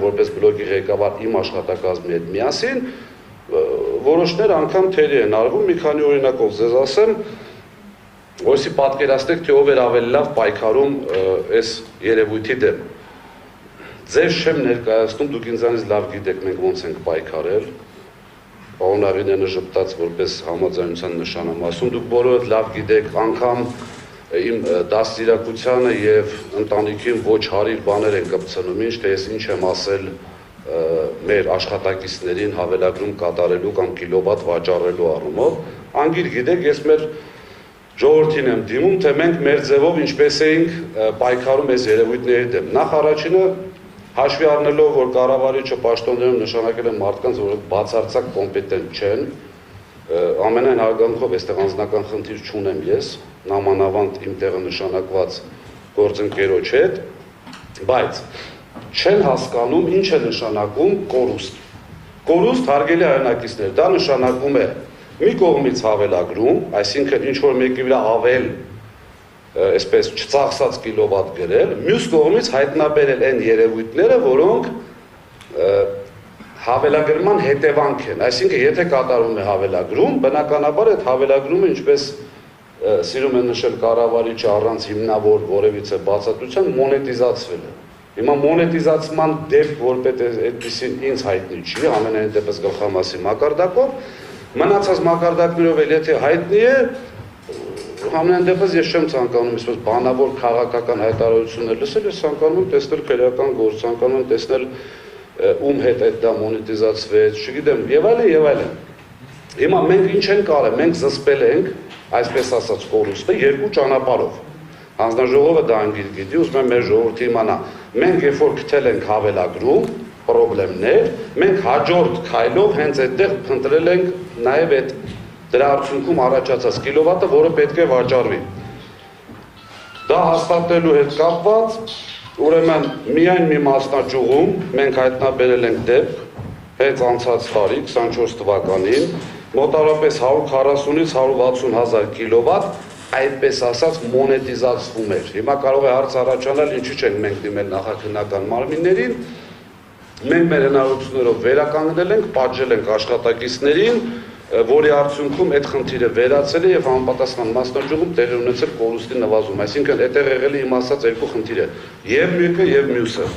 որպես բլոկի ղեկավար իմ աշխատակազմի հետ միասին, որոշներ անգամ թերի են արվում, մի քանի օրինակով ձեզ ասեմ, որսի պատկերացնեք, թե ով էր ավելի լավ պայքարում այս երևույթի դեմ։ Ձեզ չեմ ներկայացնում, դուք ինձանից լավ գիտեք, մենք ոնց ենք պայքարել, պարոն Աղինյանը ժպտաց որպես համաձայնության նշանամասում, դուք բոլորդ լավ գիտեք, անգամ իմ դաստիարակությանը եւ ընտանիքին ոչ հարիր բաներ են կպցնում, ինչ թե ես ինչ եմ ասել մեր աշխատակիցներին հավելագրում կատարելու կամ կիլովատ վաճառելու առումով, անգիր գիտեք, ես մեր ժողովրդին եմ դիմում, թե մենք մեր ձևով ինչպես էինք պայքարում այս երևույթների դեմ։ Նախ առաջինը հաշվի առնելով, որ կառավարիչը պաշտոններում նշանակել են մարդկանց, որ բացարձակ կոմպետենտ չեն, ամենայն հարգանքով այստեղ անձնական խնդիր չունեմ ես, նամանավանդ իմ տեղը նշանակված գործընկերոջ հետ, բայց չեն հասկանում ինչ է նշանակում կորուստ։ Կորուստ հարգելի հայրենակիցներ, դա նշանակում է մի կողմից հավելագրում, այսինքն ինչ որ մեկի վրա ավել, այսպես չծախսած կիլովատ գրել, մյուս կողմից հայտնաբերել այն երևույթները, որոնք հավելագրման հետևանք են, այսինքն եթե կատարվում է հավելագրում, բնականաբար այդ հավելագրումը ինչպես սիրում են նշել կառավարիչը առանց հիմնավոր որևիցե բացատրության մոնետիզացվել է։ Հիմա մոնետիզացման դեպք որպես այդպեսին ինձ հայտնի չի, ամենայն դեպս գլխամասի մակարդակով, մնացած մակարդակներով էլ եթե հայտնի է, ամենայն դեպս ես չեմ ցանկանում այսպես բանավոր քաղաքական հայտարարություններ լսել, ես ցանկանում եմ տեսնել քրեական գործ, ցանկանում եմ տեսնել ում հետ այդ դա մոնետիզացվեց, չգիտեմ, եւ այլն։ Հիմա մենք ինչ ենք արել, մենք զսպել ենք, այսպես ասած կորուստը երկու ճանապարհով։ Հանձնաժողովը դա անգիր գիտի, ուզում եմ մեր ժողովրդը իմանա։ Մենք երբ որ գտել ենք հավելագրում, խնդիրներ, մենք հաջորդ քայլով հենց այդտեղ փնտրել ենք նաեւ այդ դրա արդյունքում առաջացած կիլովատը, որը պետք է վաճառվի։ Դա հաստատելու հետ կապված, ուրեմն միայն մի մասնաճյուղում մենք հայտնաբերել ենք դեպք հենց անցած տարի 24 թվականին մոտավորապես 140-ից 160 հազար կիլովատ այդպես ասած մոնետիզացվում էր։ Հիմա կարող է հարց առաջանալ, ինչու չենք մենք դիմել նախաքննական մարմիններին, մենք մեր հնարավորություններով վերականգնել ենք, պատժել ենք աշխատակիցներին, որի արդյունքում այդ խնդիրը վերացել է եւ համապատասխան մասնաճյուղում տեղի ունեցել կորուստի նվազում, այսինքն այդտեղ եղել է իմ ասած երկու խնդիր է, եւ մեկը եւ մյուսը։